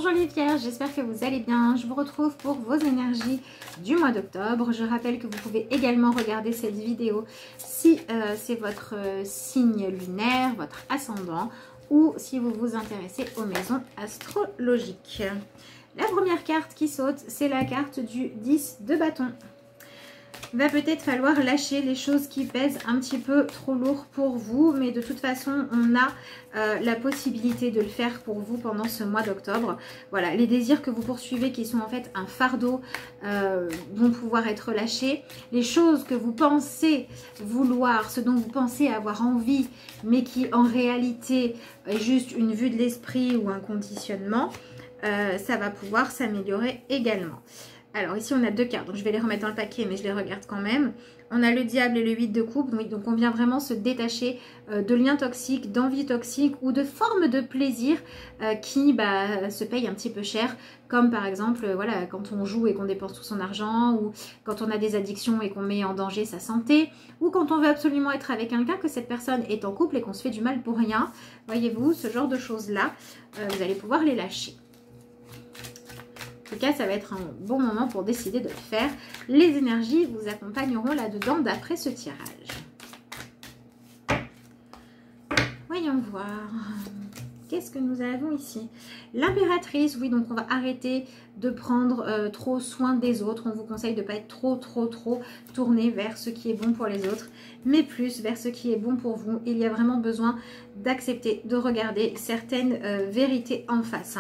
Bonjour les Vierges, j'espère que vous allez bien. Je vous retrouve pour vos énergies du mois d'octobre. Je rappelle que vous pouvez également regarder cette vidéo si c'est votre signe lunaire, votre ascendant, ou si vous vous intéressez aux maisons astrologiques. La première carte qui saute, c'est la carte du 10 de bâton. Va peut-être falloir lâcher les choses qui pèsent un petit peu trop lourd pour vous, mais de toute façon on a la possibilité de le faire pour vous pendant ce mois d'octobre. Voilà, les désirs que vous poursuivez qui sont en fait un fardeau vont pouvoir être lâchés. Les choses que vous pensez vouloir, ce dont vous pensez avoir envie, mais qui en réalité est juste une vue de l'esprit ou un conditionnement, ça va pouvoir s'améliorer également. Alors ici on a deux cartes, donc je vais les remettre dans le paquet mais je les regarde quand même. On a le diable et le 8 de coupe, donc on vient vraiment se détacher de liens toxiques, d'envies toxiques ou de formes de plaisir qui se payent un petit peu cher. Comme par exemple voilà, quand on joue et qu'on dépense tout son argent, ou quand on a des addictions et qu'on met en danger sa santé, ou quand on veut absolument être avec quelqu'un, que cette personne est en couple et qu'on se fait du mal pour rien. Voyez-vous, ce genre de choses-là, vous allez pouvoir les lâcher. En tout cas, ça va être un bon moment pour décider de le faire. Les énergies vous accompagneront là-dedans d'après ce tirage. Voyons voir. Qu'est-ce que nous avons ici? L'impératrice, oui, donc on va arrêter de prendre trop soin des autres. On vous conseille de ne pas être trop tourné vers ce qui est bon pour les autres, mais plus vers ce qui est bon pour vous. Il y a vraiment besoin d'accepter, de regarder certaines vérités en face,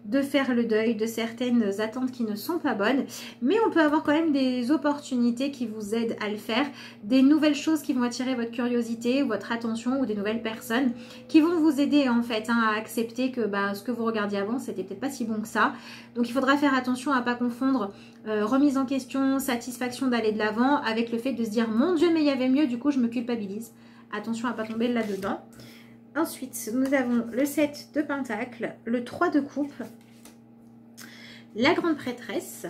de faire le deuil de certaines attentes qui ne sont pas bonnes, mais on peut avoir quand même des opportunités qui vous aident à le faire, des nouvelles choses qui vont attirer votre curiosité ou votre attention, ou des nouvelles personnes qui vont vous aider en fait à accepter que ce que vous regardiez avant, c'était peut-être pas si bon que ça. Donc il faudra faire attention à ne pas confondre remise en question, satisfaction d'aller de l'avant avec le fait de se dire mon Dieu mais il y avait mieux, du coup je me culpabilise. Attention à ne pas tomber là-dedans. Ensuite, nous avons le 7 de Pentacles, le 3 de coupe, la grande prêtresse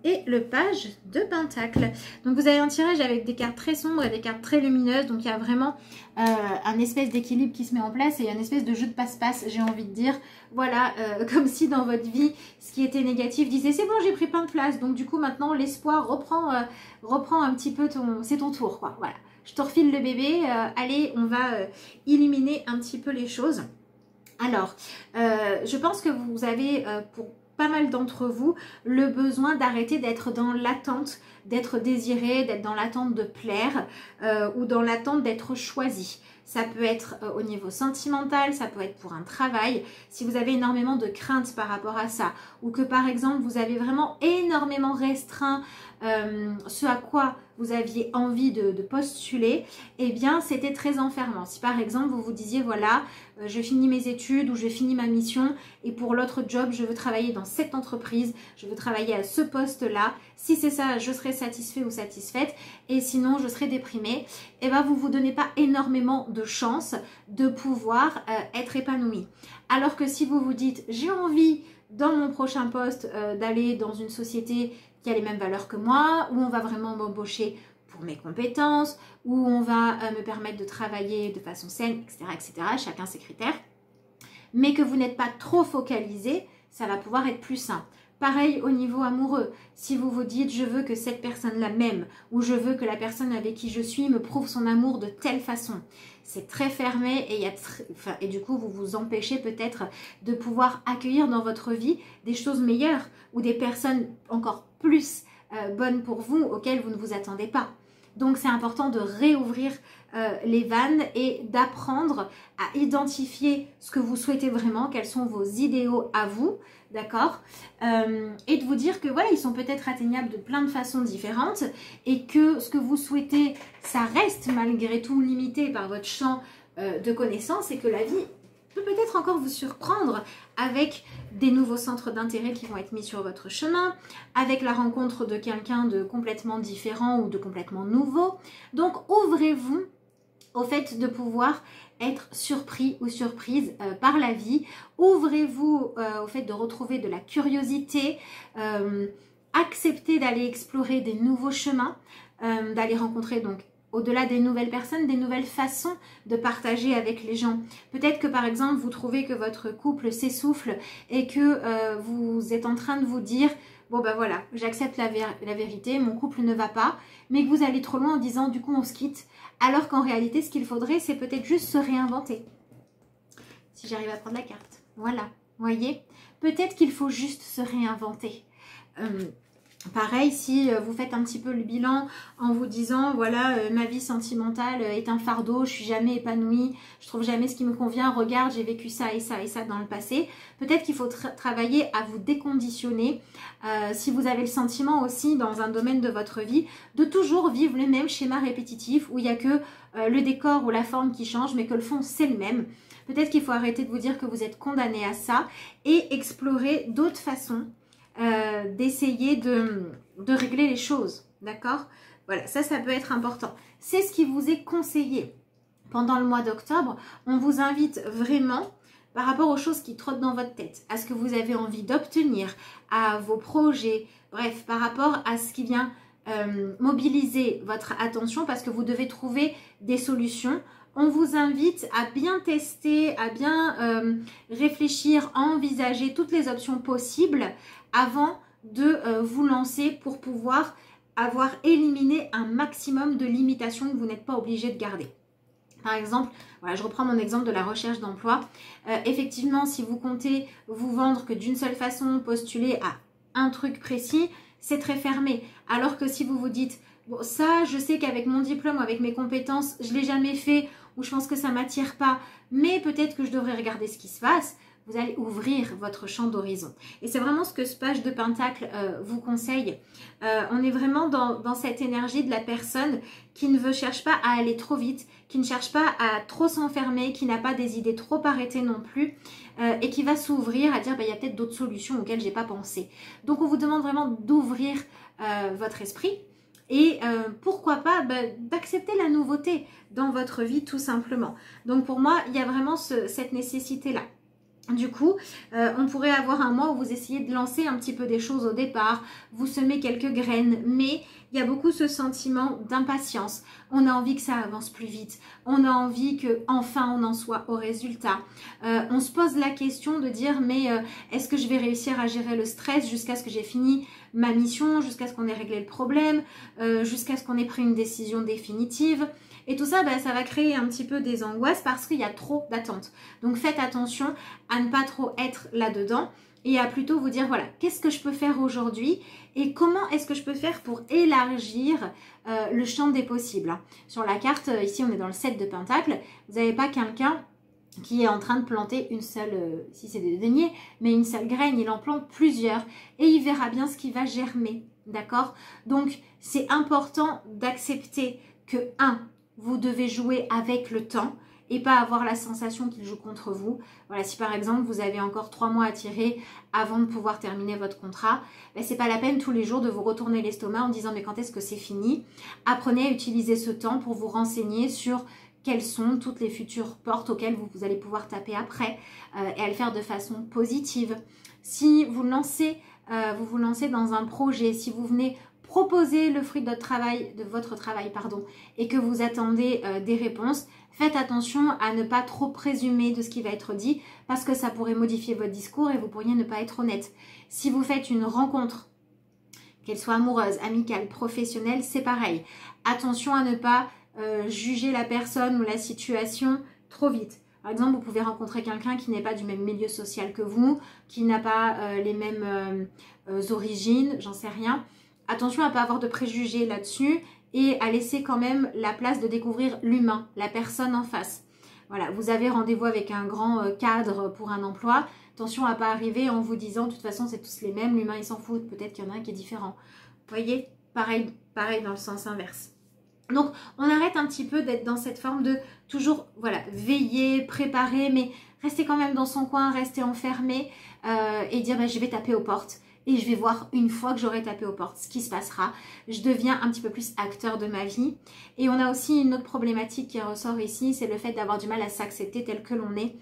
et le page de Pentacles. Donc vous avez un tirage avec des cartes très sombres et des cartes très lumineuses. Donc il y a vraiment un espèce d'équilibre qui se met en place et un espèce de jeu de passe-passe, j'ai envie de dire. Voilà, comme si dans votre vie, ce qui était négatif disait c'est bon, j'ai pris plein de place. Donc du coup maintenant l'espoir reprend un petit peu c'est ton tour, quoi. Voilà. Je te refile le bébé, allez, on va illuminer un petit peu les choses. Alors, je pense que vous avez, pour pas mal d'entre vous, le besoin d'arrêter d'être dans l'attente, d'être désiré, d'être dans l'attente de plaire ou dans l'attente d'être choisi. Ça peut être au niveau sentimental, ça peut être pour un travail. Si vous avez énormément de craintes par rapport à ça, ou que par exemple vous avez vraiment énormément restreint ce à quoi vous aviez envie de postuler, eh bien c'était très enfermant. Si par exemple vous vous disiez voilà, je finis mes études ou je finis ma mission et pour l'autre job je veux travailler dans cette entreprise, je veux travailler à ce poste là, si c'est ça je serai satisfait ou satisfaite et sinon je serai déprimée, et bien vous donnez pas énormément de chance de pouvoir être épanoui. Alors que si vous vous dites j'ai envie dans mon prochain poste d'aller dans une société qui a les mêmes valeurs que moi, où on va vraiment m'embaucher pour mes compétences, où on va me permettre de travailler de façon saine, etc., chacun ses critères, mais que vous n'êtes pas trop focalisé, ça va pouvoir être plus simple. Pareil au niveau amoureux, si vous vous dites je veux que cette personne-là m'aime, ou je veux que la personne avec qui je suis me prouve son amour de telle façon, c'est très fermé et du coup vous vous empêchez peut-être de pouvoir accueillir dans votre vie des choses meilleures ou des personnes encore plus bonnes pour vous auxquelles vous ne vous attendez pas. Donc c'est important de réouvrir les vannes et d'apprendre à identifier ce que vous souhaitez vraiment, quels sont vos idéaux à vous, d'accord, et de vous dire que voilà, ils sont peut-être atteignables de plein de façons différentes et que ce que vous souhaitez, ça reste malgré tout limité par votre champ de connaissances et que la vie peut peut-être encore vous surprendre avec des nouveaux centres d'intérêt qui vont être mis sur votre chemin, avec la rencontre de quelqu'un de complètement différent ou de complètement nouveau. Donc ouvrez-vous au fait de pouvoir être surpris ou surprise par la vie. Ouvrez-vous au fait de retrouver de la curiosité, acceptez d'aller explorer des nouveaux chemins, d'aller rencontrer donc au-delà des nouvelles personnes, des nouvelles façons de partager avec les gens. Peut-être que par exemple, vous trouvez que votre couple s'essouffle et que vous êtes en train de vous dire « Bon ben voilà, j'accepte la vérité, mon couple ne va pas », mais que vous allez trop loin en disant « Du coup, on se quitte ». Alors qu'en réalité, ce qu'il faudrait, c'est peut-être juste se réinventer. Si j'arrive à prendre la carte. Voilà, vous voyez? Peut-être qu'il faut juste se réinventer. Pareil, si vous faites un petit peu le bilan en vous disant, voilà, ma vie sentimentale est un fardeau, je suis jamais épanouie, je trouve jamais ce qui me convient, regarde, j'ai vécu ça et ça et ça dans le passé. Peut-être qu'il faut travailler à vous déconditionner, si vous avez le sentiment aussi dans un domaine de votre vie, de toujours vivre le même schéma répétitif où il n'y a que le décor ou la forme qui change, mais que le fond c'est le même. Peut-être qu'il faut arrêter de vous dire que vous êtes condamné à ça et explorer d'autres façons d'essayer de régler les choses, d'accord? Voilà, ça peut être important. C'est ce qui vous est conseillé pendant le mois d'octobre. On vous invite vraiment, par rapport aux choses qui trottent dans votre tête, à ce que vous avez envie d'obtenir, à vos projets, bref, par rapport à ce qui vient mobiliser votre attention parce que vous devez trouver des solutions. On vous invite à bien tester, à bien réfléchir, à envisager toutes les options possibles avant de vous lancer pour pouvoir avoir éliminé un maximum de limitations que vous n'êtes pas obligé de garder. Par exemple, voilà, je reprends mon exemple de la recherche d'emploi. Effectivement, si vous comptez vous vendre que d'une seule façon, postuler à un truc précis, c'est très fermé. Alors que si vous vous dites, bon, ça, je sais qu'avec mon diplôme ou avec mes compétences, je ne l'ai jamais fait ou je pense que ça ne m'attire pas, mais peut-être que je devrais regarder ce qui se passe, vous allez ouvrir votre champ d'horizon. Et c'est vraiment ce que ce page de Pentacle vous conseille. On est vraiment dans cette énergie de la personne qui ne cherche pas à aller trop vite, qui ne cherche pas à trop s'enfermer, qui n'a pas des idées trop arrêtées non plus, et qui va s'ouvrir à dire, il y a peut-être d'autres solutions auxquelles je n'ai pas pensé. Donc on vous demande vraiment d'ouvrir votre esprit et pourquoi pas d'accepter la nouveauté dans votre vie tout simplement. Donc pour moi, il y a vraiment cette nécessité-là. Du coup, on pourrait avoir un mois où vous essayez de lancer un petit peu des choses au départ, vous semez quelques graines, mais il y a beaucoup ce sentiment d'impatience. On a envie que ça avance plus vite, on a envie que enfin on en soit au résultat. On se pose la question de dire mais est-ce que je vais réussir à gérer le stress jusqu'à ce que j'ai fini ma mission, jusqu'à ce qu'on ait réglé le problème, jusqu'à ce qu'on ait pris une décision définitive. Et tout ça, ça va créer un petit peu des angoisses parce qu'il y a trop d'attentes. Donc faites attention à ne pas trop être là-dedans et à plutôt vous dire, voilà, qu'est-ce que je peux faire aujourd'hui et comment est-ce que je peux faire pour élargir le champ des possibles. Sur la carte, ici on est dans le 7 de Pentacle, vous n'avez pas quelqu'un qui est en train de planter une seule, si c'est des deniers, mais une seule graine, il en plante plusieurs et il verra bien ce qui va germer, d'accord? Donc c'est important d'accepter que vous devez jouer avec le temps et pas avoir la sensation qu'il joue contre vous. Voilà, si par exemple vous avez encore 3 mois à tirer avant de pouvoir terminer votre contrat, c'est pas la peine tous les jours de vous retourner l'estomac en disant mais quand est-ce que c'est fini? Apprenez à utiliser ce temps pour vous renseigner sur quelles sont toutes les futures portes auxquelles vous allez pouvoir taper après et à le faire de façon positive. Si vous vous lancez dans un projet, si vous venez proposer le fruit de votre travail, et que vous attendez des réponses, faites attention à ne pas trop présumer de ce qui va être dit parce que ça pourrait modifier votre discours et vous pourriez ne pas être honnête. Si vous faites une rencontre, qu'elle soit amoureuse, amicale, professionnelle, c'est pareil. Attention à ne pas juger la personne ou la situation trop vite. Par exemple, vous pouvez rencontrer quelqu'un qui n'est pas du même milieu social que vous, qui n'a pas les mêmes origines, j'en sais rien. Attention à ne pas avoir de préjugés là-dessus et à laisser quand même la place de découvrir l'humain, la personne en face. Voilà, vous avez rendez-vous avec un grand cadre pour un emploi. Attention à ne pas arriver en vous disant de toute façon c'est tous les mêmes, l'humain il s'en fout, peut-être qu'il y en a un qui est différent. Vous voyez, pareil dans le sens inverse. Donc on arrête un petit peu d'être dans cette forme de toujours veiller, préparer, mais rester quand même dans son coin, rester enfermé et dire je vais taper aux portes. et je vais voir une fois que j'aurai tapé aux portes ce qui se passera. Je deviens un petit peu plus acteur de ma vie. Et on a aussi une autre problématique qui ressort ici, c'est le fait d'avoir du mal à s'accepter tel que l'on est.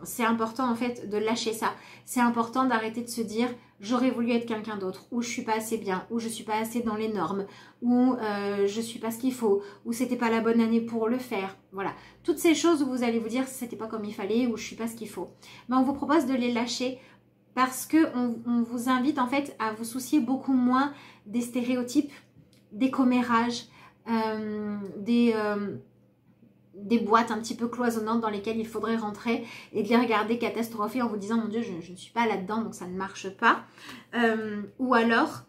C'est important en fait de lâcher ça. C'est important d'arrêter de se dire j'aurais voulu être quelqu'un d'autre, ou je suis pas assez bien, ou je suis pas assez dans les normes, ou je suis pas ce qu'il faut, ou c'était pas la bonne année pour le faire. Voilà, toutes ces choses où vous allez vous dire c'était pas comme il fallait, ou je suis pas ce qu'il faut. Mais on vous propose de les lâcher parce que on vous invite en fait à vous soucier beaucoup moins des stéréotypes, des commérages, des boîtes un petit peu cloisonnantes dans lesquelles il faudrait rentrer et de les regarder catastropher en vous disant mon Dieu je ne suis pas là-dedans donc ça ne marche pas. Ou alors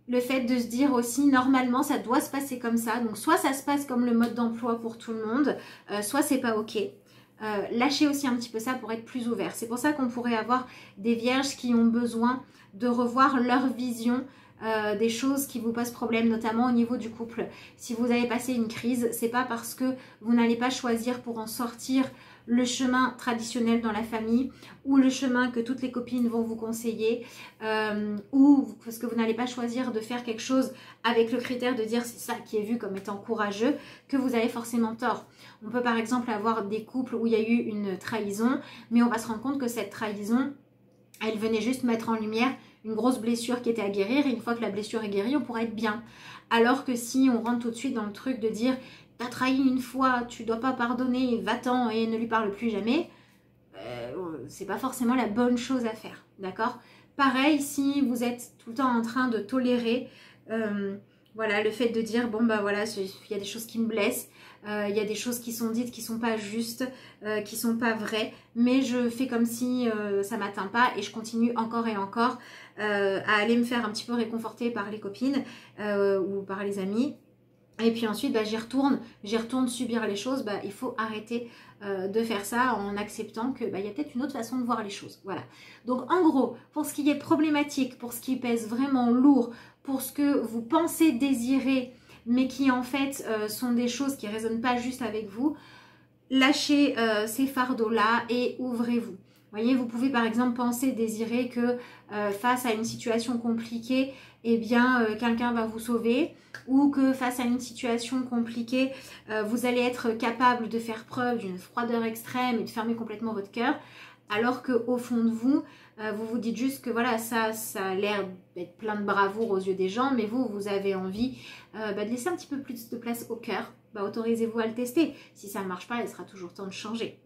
le fait de se dire aussi normalement ça doit se passer comme ça, donc soit ça se passe comme le mode d'emploi pour tout le monde, soit c'est pas ok. Lâchez aussi un petit peu ça pour être plus ouvert. C'est pour ça qu'on pourrait avoir des vierges qui ont besoin de revoir leur vision des choses qui vous posent problème, notamment au niveau du couple. Si vous avez passé une crise, c'est pas parce que vous n'allez pas choisir pour en sortir le chemin traditionnel dans la famille ou le chemin que toutes les copines vont vous conseiller ou parce que vous n'allez pas choisir de faire quelque chose avec le critère de dire c'est ça qui est vu comme étant courageux que vous avez forcément tort. On peut par exemple avoir des couples où il y a eu une trahison, mais on va se rendre compte que cette trahison, elle venait juste mettre en lumière une grosse blessure qui était à guérir, et une fois que la blessure est guérie, on pourra être bien. Alors que si on rentre tout de suite dans le truc de dire t'as trahi une fois, tu dois pas pardonner, va-t'en et ne lui parle plus jamais, c'est pas forcément la bonne chose à faire, d'accord? Pareil, si vous êtes tout le temps en train de tolérer, voilà, le fait de dire bon bah voilà, il y a des choses qui me blessent, il y a des choses qui sont dites qui sont pas justes, qui sont pas vraies, mais je fais comme si ça m'atteint pas et je continue encore et encore à aller me faire un petit peu réconforter par les copines ou par les amis. Et puis ensuite, bah, j'y retourne subir les choses. Bah, il faut arrêter de faire ça en acceptant que bah, y a peut-être une autre façon de voir les choses. Voilà. Donc en gros, pour ce qui est problématique, pour ce qui pèse vraiment lourd, pour ce que vous pensez désirer, mais qui en fait sont des choses qui ne résonnent pas juste avec vous, lâchez ces fardeaux-là et ouvrez-vous. Vous voyez, vous pouvez par exemple penser, désirer que face à une situation compliquée, eh bien, quelqu'un va vous sauver, ou que face à une situation compliquée, vous allez être capable de faire preuve d'une froideur extrême et de fermer complètement votre cœur, alors qu'au fond de vous, vous vous dites juste que voilà, ça a l'air d'être plein de bravoure aux yeux des gens, mais vous avez envie de laisser un petit peu plus de place au cœur. Bah, autorisez-vous à le tester. Si ça ne marche pas, il sera toujours temps de changer.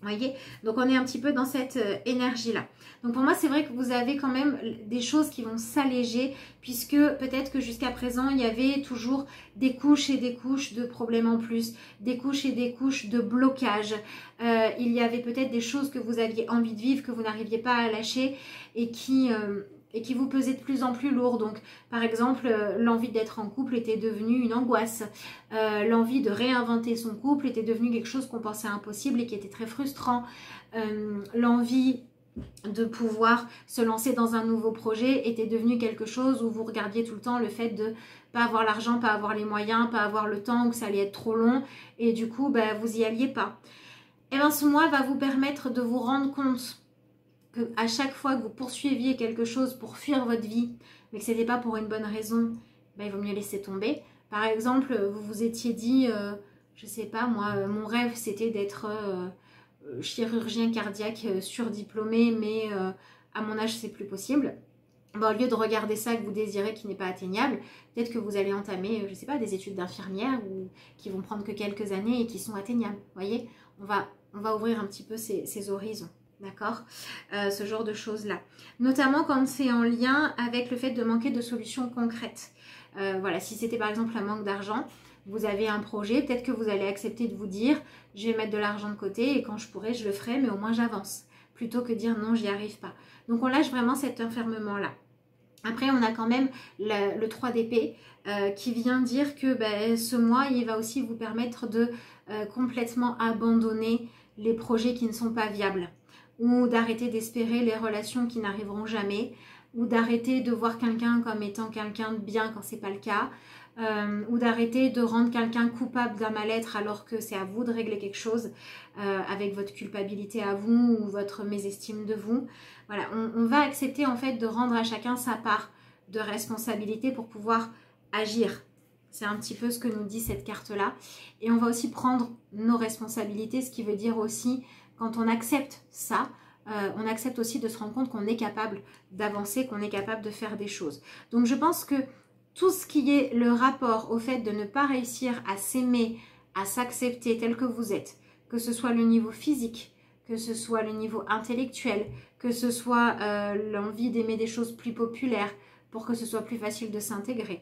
Voyez, donc on est un petit peu dans cette énergie-là. Donc pour moi, c'est vrai que vous avez quand même des choses qui vont s'alléger, puisque peut-être que jusqu'à présent, il y avait toujours des couches et des couches de problèmes en plus, des couches et des couches de blocage. Il y avait peut-être des choses que vous aviez envie de vivre, que vous n'arriviez pas à lâcher et qui vous pesait de plus en plus lourd. Donc par exemple, l'envie d'être en couple était devenue une angoisse. L'envie de réinventer son couple était devenue quelque chose qu'on pensait impossible et qui était très frustrant. L'envie de pouvoir se lancer dans un nouveau projet était devenu quelque chose où vous regardiez tout le temps le fait de pas avoir l'argent, pas avoir les moyens, pas avoir le temps, ou que ça allait être trop long et du coup bah, vous y alliez pas. Et bien ce mois va vous permettre de vous rendre compte que à chaque fois que vous poursuiviez quelque chose pour fuir votre vie, mais que ce n'était pas pour une bonne raison, ben, il vaut mieux laisser tomber. Par exemple, vous vous étiez dit, je sais pas moi, mon rêve c'était d'être chirurgien cardiaque surdiplômé, mais à mon âge c'est plus possible. Ben, au lieu de regarder ça que vous désirez qui n'est pas atteignable, peut-être que vous allez entamer, je sais pas, des études d'infirmière ou qui vont prendre que quelques années et qui sont atteignables. Vous voyez, on va ouvrir un petit peu ces horizons. D'accord, ce genre de choses-là. Notamment quand c'est en lien avec le fait de manquer de solutions concrètes. Voilà, si c'était par exemple un manque d'argent, vous avez un projet, peut-être que vous allez accepter de vous dire je vais mettre de l'argent de côté et quand je pourrai, je le ferai, mais au moins j'avance. Plutôt que dire non, j'y arrive pas. Donc on lâche vraiment cet enfermement-là. Après, on a quand même le 3 d'épée qui vient dire que ben, ce mois, il va aussi vous permettre de complètement abandonner les projets qui ne sont pas viables, ou d'arrêter d'espérer les relations qui n'arriveront jamais, ou d'arrêter de voir quelqu'un comme étant quelqu'un de bien quand c'est pas le cas, ou d'arrêter de rendre quelqu'un coupable d'un mal-être alors que c'est à vous de régler quelque chose avec votre culpabilité à vous ou votre mésestime de vous. Voilà, on va accepter en fait de rendre à chacun sa part de responsabilité pour pouvoir agir. C'est un petit peu ce que nous dit cette carte-là. Et on va aussi prendre nos responsabilités, ce qui veut dire aussi, quand on accepte ça, on accepte aussi de se rendre compte qu'on est capable d'avancer, qu'on est capable de faire des choses. Donc je pense que tout ce qui est le rapport au fait de ne pas réussir à s'aimer, à s'accepter tel que vous êtes, que ce soit le niveau physique, que ce soit le niveau intellectuel, que ce soit l'envie d'aimer des choses plus populaires pour que ce soit plus facile de s'intégrer.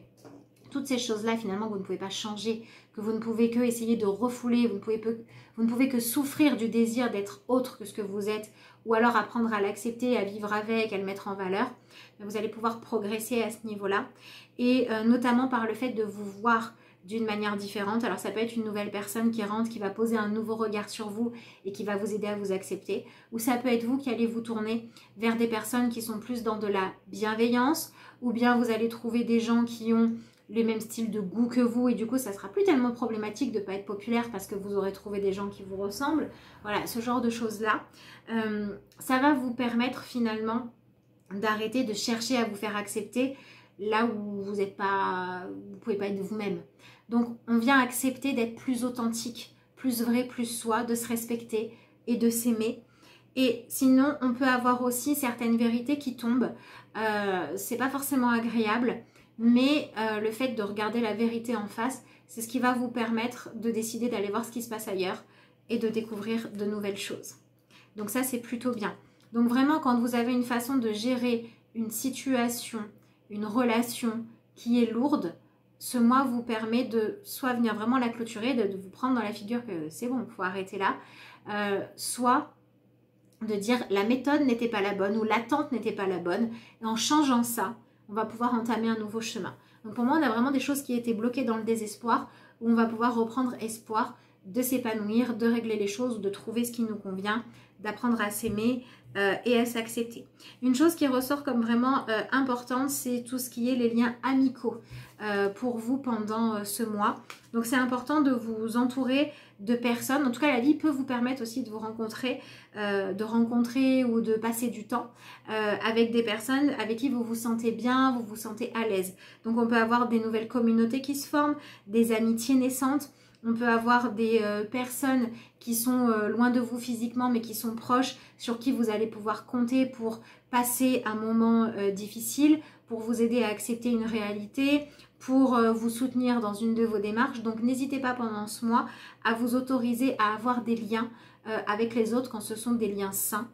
Toutes ces choses-là, finalement, vous ne pouvez pas changer, que vous ne pouvez que essayer de refouler, vous ne pouvez que souffrir du désir d'être autre que ce que vous êtes, ou alors apprendre à l'accepter, à vivre avec, à le mettre en valeur. Vous allez pouvoir progresser à ce niveau-là, et notamment par le fait de vous voir d'une manière différente. Alors ça peut être une nouvelle personne qui rentre, qui va poser un nouveau regard sur vous et qui va vous aider à vous accepter, ou ça peut être vous qui allez vous tourner vers des personnes qui sont plus dans de la bienveillance, ou bien vous allez trouver des gens qui ont le même style de goût que vous et du coup ça sera plus tellement problématique de ne pas être populaire parce que vous aurez trouvé des gens qui vous ressemblent. Voilà, ce genre de choses là, ça va vous permettre finalement d'arrêter de chercher à vous faire accepter là où vous n'êtes pas, vous pouvez pas être vous-même. Donc on vient accepter d'être plus authentique, plus vrai, plus soi, de se respecter et de s'aimer. Et sinon on peut avoir aussi certaines vérités qui tombent, c'est pas forcément agréable, mais le fait de regarder la vérité en face, c'est ce qui va vous permettre de décider d'aller voir ce qui se passe ailleurs et de découvrir de nouvelles choses. Donc ça, c'est plutôt bien. Donc vraiment, quand vous avez une façon de gérer une situation, une relation qui est lourde, ce mois vous permet de soit venir vraiment la clôturer, de vous prendre dans la figure que c'est bon, il faut arrêter là, soit de dire la méthode n'était pas la bonne ou l'attente n'était pas la bonne. Et en changeant ça, on va pouvoir entamer un nouveau chemin. Donc pour moi, on a vraiment des choses qui étaient bloquées dans le désespoir où on va pouvoir reprendre espoir de s'épanouir, de régler les choses, de trouver ce qui nous convient, d'apprendre à s'aimer et à s'accepter. Une chose qui ressort comme vraiment importante, c'est tout ce qui est les liens amicaux pour vous pendant ce mois. Donc c'est important de vous entourer de personnes. En tout cas, la vie peut vous permettre aussi de vous rencontrer, ou de passer du temps avec des personnes avec qui vous vous sentez bien, vous vous sentez à l'aise. Donc on peut avoir des nouvelles communautés qui se forment, des amitiés naissantes. On peut avoir des personnes qui sont loin de vous physiquement mais qui sont proches, sur qui vous allez pouvoir compter pour passer un moment difficile, pour vous aider à accepter une réalité, pour vous soutenir dans une de vos démarches. Donc n'hésitez pas pendant ce mois à vous autoriser à avoir des liens avec les autres quand ce sont des liens sains.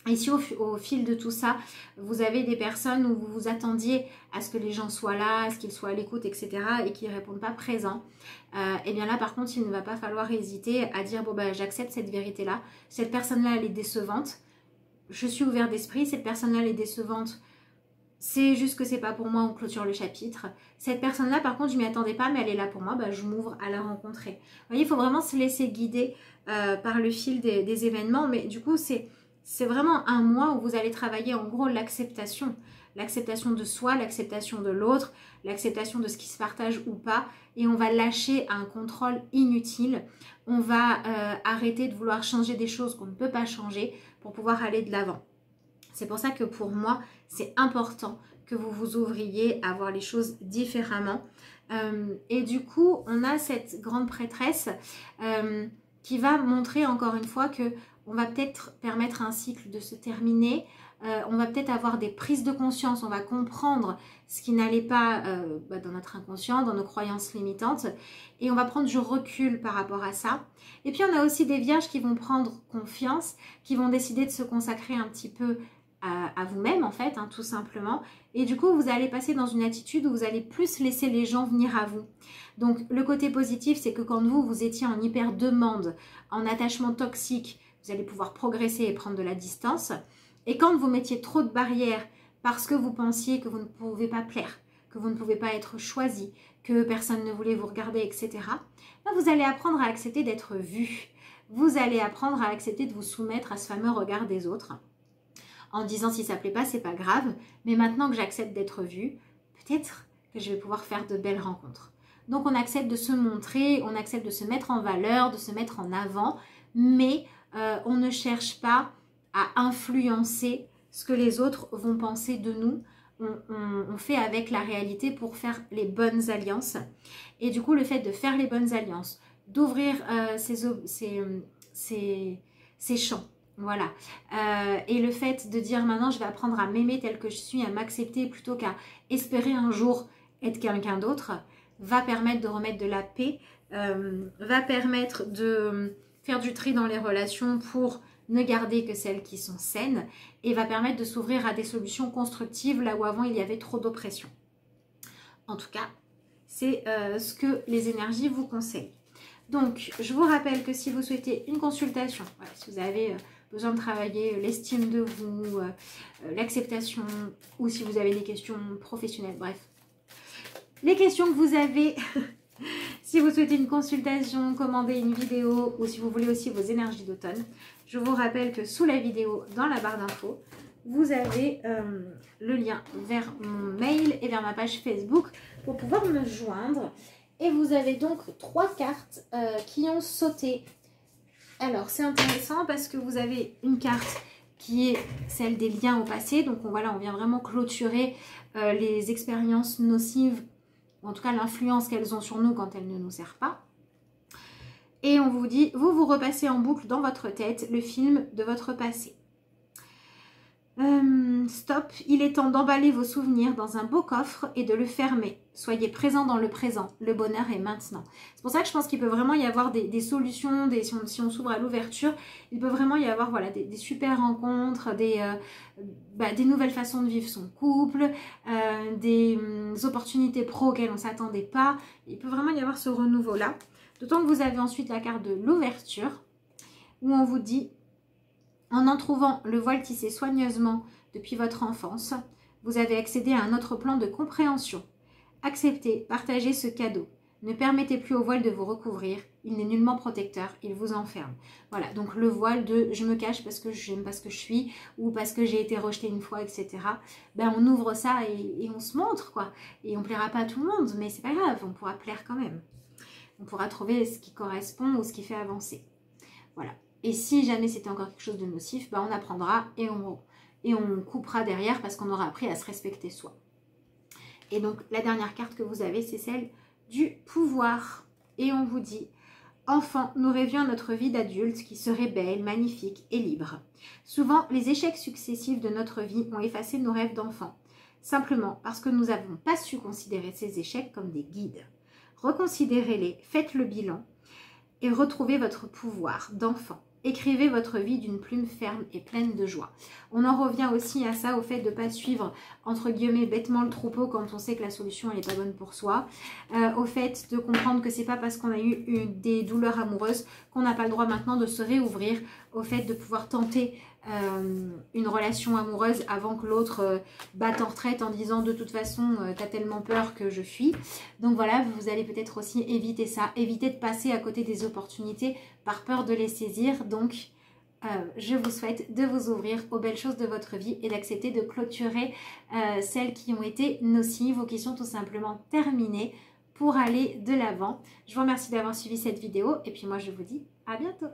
Et si au fil de tout ça, vous avez des personnes où vous vous attendiez à ce que les gens soient là, à ce qu'ils soient à l'écoute, etc. et qu'ils ne répondent pas présents, et bien là par contre il ne va pas falloir hésiter à dire bon bah j'accepte cette vérité-là, cette personne-là elle est décevante, je suis ouvert d'esprit, cette personne-là elle est décevante, c'est juste que c'est pas pour moi, on clôture le chapitre. Cette personne-là par contre je m'y attendais pas mais elle est là pour moi, bah, je m'ouvre à la rencontrer. Vous voyez, il faut vraiment se laisser guider par le fil des événements, mais du coup c'est vraiment un mois où vous allez travailler en gros l'acceptation. L'acceptation de soi, l'acceptation de l'autre, l'acceptation de ce qui se partage ou pas. Et on va lâcher un contrôle inutile. On va arrêter de vouloir changer des choses qu'on ne peut pas changer pour pouvoir aller de l'avant. C'est pour ça que pour moi, c'est important que vous vous ouvriez à voir les choses différemment. Et du coup, on a cette grande prêtresse qui va montrer encore une fois que on va peut-être permettre à un cycle de se terminer, on va peut-être avoir des prises de conscience, on va comprendre ce qui n'allait pas dans notre inconscient, dans nos croyances limitantes, et on va prendre du recul par rapport à ça. Et puis on a aussi des vierges qui vont prendre confiance, qui vont décider de se consacrer un petit peu à vous-même en fait, tout simplement. Et du coup, vous allez passer dans une attitude où vous allez plus laisser les gens venir à vous. Donc le côté positif, c'est que quand vous étiez en hyper demande, en attachement toxique, vous allez pouvoir progresser et prendre de la distance. Et quand vous mettiez trop de barrières parce que vous pensiez que vous ne pouvez pas plaire, que vous ne pouvez pas être choisi, que personne ne voulait vous regarder, etc., là, vous allez apprendre à accepter d'être vu. Vous allez apprendre à accepter de vous soumettre à ce fameux regard des autres en disant si ça ne plaît pas, c'est pas grave, mais maintenant que j'accepte d'être vue, peut-être que je vais pouvoir faire de belles rencontres. Donc on accepte de se montrer, on accepte de se mettre en valeur, de se mettre en avant, mais on ne cherche pas à influencer ce que les autres vont penser de nous. On fait avec la réalité pour faire les bonnes alliances. Et du coup, le fait de faire les bonnes alliances, d'ouvrir ces champs, voilà. Et le fait de dire maintenant, je vais apprendre à m'aimer tel que je suis, à m'accepter plutôt qu'à espérer un jour être quelqu'un d'autre, va permettre de remettre de la paix, va permettre de faire du tri dans les relations pour ne garder que celles qui sont saines et va permettre de s'ouvrir à des solutions constructives là où avant il y avait trop d'oppression. En tout cas, c'est ce que les énergies vous conseillent. Donc, je vous rappelle que si vous souhaitez une consultation, voilà, si vous avez besoin de travailler l'estime de vous, l'acceptation, ou si vous avez des questions professionnelles, bref. Les questions que vous avez, si vous souhaitez une consultation, commander une vidéo, ou si vous voulez aussi vos énergies d'automne, je vous rappelle que sous la vidéo, dans la barre d'infos, vous avez le lien vers mon mail et vers ma page Facebook pour pouvoir me joindre. Et vous avez donc 3 cartes qui ont sauté. Alors, c'est intéressant parce que vous avez une carte qui est celle des liens au passé. Donc, voilà, on vient vraiment clôturer les expériences nocives, en tout cas l'influence qu'elles ont sur nous quand elles ne nous servent pas. Et on vous dit, vous repassez en boucle dans votre tête le film de votre passé. Stop, il est temps d'emballer vos souvenirs dans un beau coffre et de le fermer. Soyez présent dans le présent, le bonheur est maintenant. C'est pour ça que je pense qu'il peut vraiment y avoir des solutions, si on s'ouvre à l'ouverture, il peut vraiment y avoir voilà, des super rencontres, des nouvelles façons de vivre son couple, des opportunités pro auxquelles on ne s'attendait pas. Il peut vraiment y avoir ce renouveau-là. D'autant que vous avez ensuite la carte de l'ouverture où on vous dit: en trouvant le voile tissé soigneusement depuis votre enfance, vous avez accédé à un autre plan de compréhension. Acceptez, partagez ce cadeau. Ne permettez plus au voile de vous recouvrir. Il n'est nullement protecteur, il vous enferme. Voilà, donc le voile de je me cache parce que je n'aime pas ce que je suis ou parce que j'ai été rejetée une fois, etc. Ben, on ouvre ça et on se montre, quoi. Et on plaira pas à tout le monde, mais c'est pas grave, on pourra plaire quand même. On pourra trouver ce qui correspond ou ce qui fait avancer. Voilà. Et si jamais c'était encore quelque chose de nocif, ben on apprendra et on coupera derrière parce qu'on aura appris à se respecter soi. Et donc la dernière carte que vous avez, c'est celle du pouvoir. Et on vous dit: enfant, nous rêvions à notre vie d'adulte qui serait belle, magnifique et libre. Souvent, les échecs successifs de notre vie ont effacé nos rêves d'enfant, simplement parce que nous n'avons pas su considérer ces échecs comme des guides. Reconsidérez-les, faites le bilan et retrouvez votre pouvoir d'enfant. Écrivez votre vie d'une plume ferme et pleine de joie. On en revient aussi à ça, au fait de ne pas suivre, entre guillemets, bêtement le troupeau quand on sait que la solution elle n'est pas bonne pour soi. Au fait de comprendre que c'est pas parce qu'on a eu des douleurs amoureuses qu'on n'a pas le droit maintenant de se réouvrir. Au fait de pouvoir tenter une relation amoureuse avant que l'autre batte en retraite en disant de toute façon t'as tellement peur que je fuis. Donc voilà, vous allez peut-être aussi éviter ça, éviter de passer à côté des opportunités par peur de les saisir. Donc je vous souhaite de vous ouvrir aux belles choses de votre vie et d'accepter de clôturer celles qui ont été nocives ou qui sont tout simplement terminées pour aller de l'avant. Je vous remercie d'avoir suivi cette vidéo et puis moi je vous dis à bientôt.